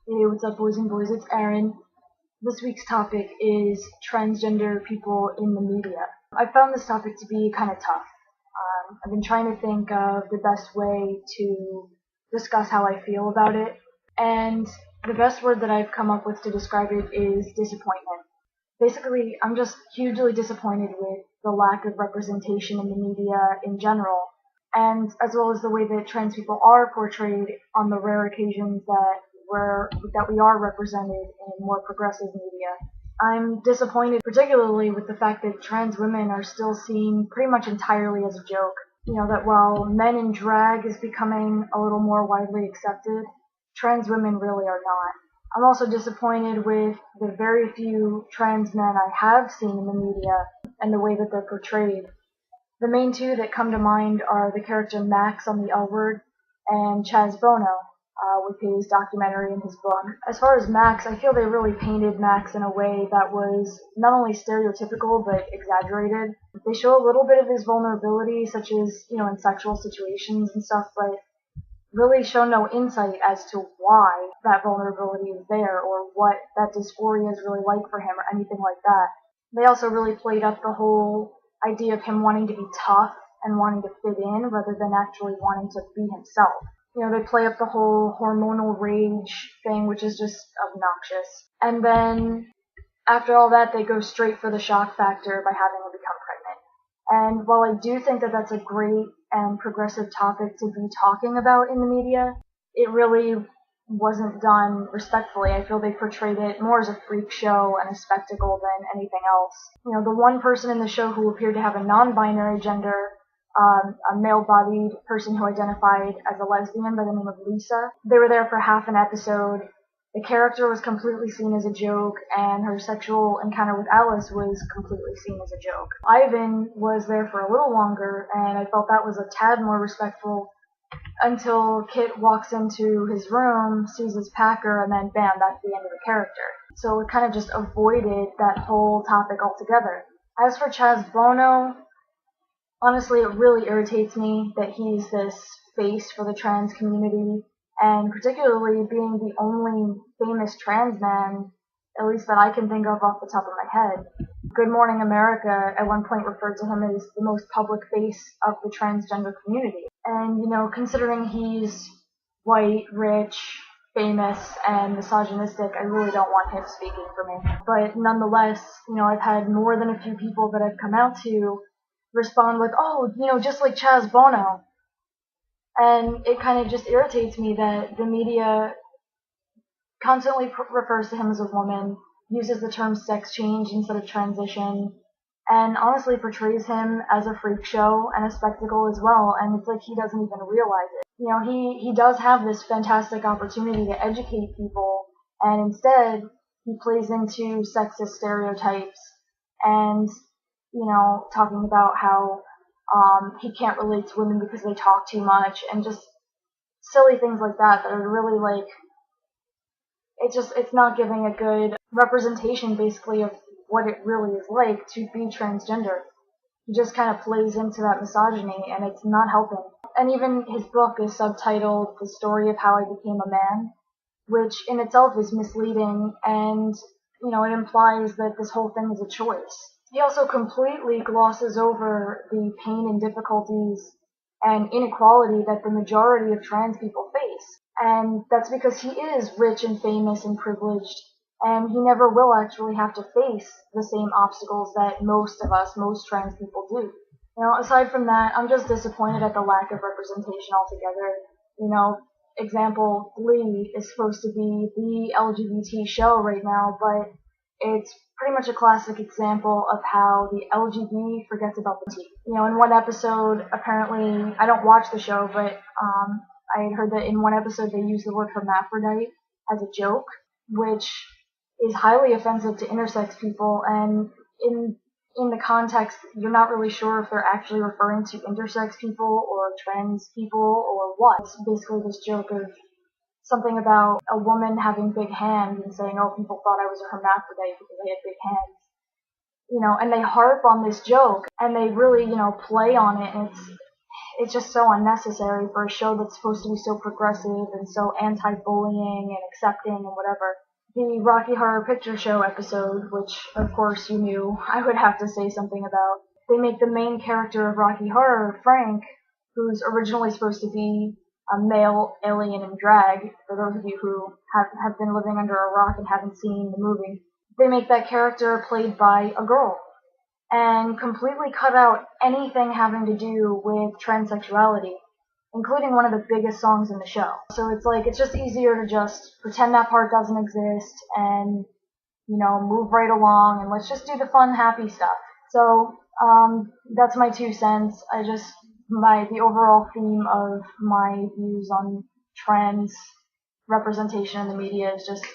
Hey, what's up, boys and boys? It's Aaron. This week's topic is transgender people in the media. I found this topic to be kind of tough. I've been trying to think of the best way to discuss how I feel about it, and the best word that I've come up with to describe it is disappointment. Basically, I'm just hugely disappointed with the lack of representation in the media in general, and as well as the way that trans people are portrayed on the rare occasions that we are represented in more progressive media. I'm disappointed particularly with the fact that trans women are still seen pretty much entirely as a joke. That while men in drag is becoming a little more widely accepted, trans women really are not. I'm also disappointed with the very few trans men I have seen in the media and the way that they're portrayed. The main two that come to mind are the character Max on the L Word and Chaz Bono with his documentary and his book. As far as Max, I feel they really painted Max in a way that was not only stereotypical but exaggerated. They show a little bit of his vulnerability, such as, in sexual situations and stuff, but really show no insight as to why that vulnerability is there or what that dysphoria is really like for him or anything like that. They also really played up the whole idea of him wanting to be tough and wanting to fit in rather than actually wanting to be himself. They play up the whole hormonal rage thing, which is just obnoxious. And then after all that, they go straight for the shock factor by having her become pregnant. And while I do think that that's a great and progressive topic to be talking about in the media, it really wasn't done respectfully. I feel they portrayed it more as a freak show and a spectacle than anything else. The one person in the show who appeared to have a non-binary gender, a male-bodied person who identified as a lesbian by the name of Lisa, they were there for half an episode. The character was completely seen as a joke, and her sexual encounter with Alice was completely seen as a joke. Ivan was there for a little longer, and I felt that was a tad more respectful until Kit walks into his room, sees his packer, and then bam, that's the end of the character. So it kind of just avoided that whole topic altogether. As for Chaz Bono, honestly, it really irritates me that he's this face for the trans community, and particularly being the only famous trans man, at least that I can think of off the top of my head. Good Morning America at one point referred to him as the most public face of the transgender community. And, considering he's white, rich, famous, and misogynistic, I really don't want him speaking for me. But nonetheless, I've had more than a few people that I've come out to respond with, oh, just like Chaz Bono. And it kind of just irritates me that the media constantly refers to him as a woman, uses the term sex change instead of transition, and honestly portrays him as a freak show and a spectacle as well, and it's like he doesn't even realize it. He does have this fantastic opportunity to educate people, and instead he plays into sexist stereotypes and, talking about how he can't relate to women because they talk too much, and just silly things like that are really like, it's not giving a good representation basically of what it really is like to be transgender. He just kind of plays into that misogyny, and it's not helping. And even his book is subtitled The Story of How I Became a Man, which in itself is misleading, and it implies that this whole thing is a choice. He also completely glosses over the pain and difficulties and inequality that the majority of trans people face. And that's because he is rich and famous and privileged, and he never will actually have to face the same obstacles that most trans people do. Aside from that, I'm just disappointed at the lack of representation altogether. Example, Glee is supposed to be the LGBT show right now, but it's pretty much a classic example of how the LGBT forgets about the T. In one episode, apparently, I don't watch the show, but I had heard that in one episode they used the word hermaphrodite as a joke, which is highly offensive to intersex people, and in the context, you're not really sure if they're actually referring to intersex people or trans people or what. It's basically this joke of something about a woman having big hands and saying, oh, people thought I was a hermaphrodite because I had big hands. And they harp on this joke and they really, play on it, and it's just so unnecessary for a show that's supposed to be so progressive and so anti-bullying and accepting and whatever. The Rocky Horror Picture Show episode, which of course you knew I would have to say something about, they make the main character of Rocky Horror, Frank, who's originally supposed to be a male alien in drag, for those of you who have been living under a rock and haven't seen the movie, they make that character played by a girl and completely cut out anything having to do with transsexuality, including one of the biggest songs in the show. So it's just easier to just pretend that part doesn't exist and, move right along and let's just do the fun, happy stuff. So, that's my 2 cents. The overall theme of my views on trans representation in the media is just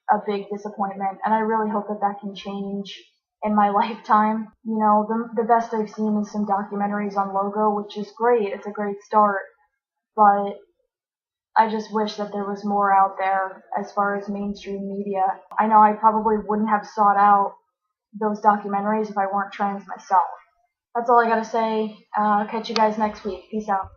a big disappointment, and I really hope that can change in my lifetime. The best I've seen is some documentaries on Logo, which is great. It's a great start, but I just wish that there was more out there as far as mainstream media. I know I probably wouldn't have sought out those documentaries if I weren't trans myself. That's all I gotta say. Catch you guys next week. Peace out.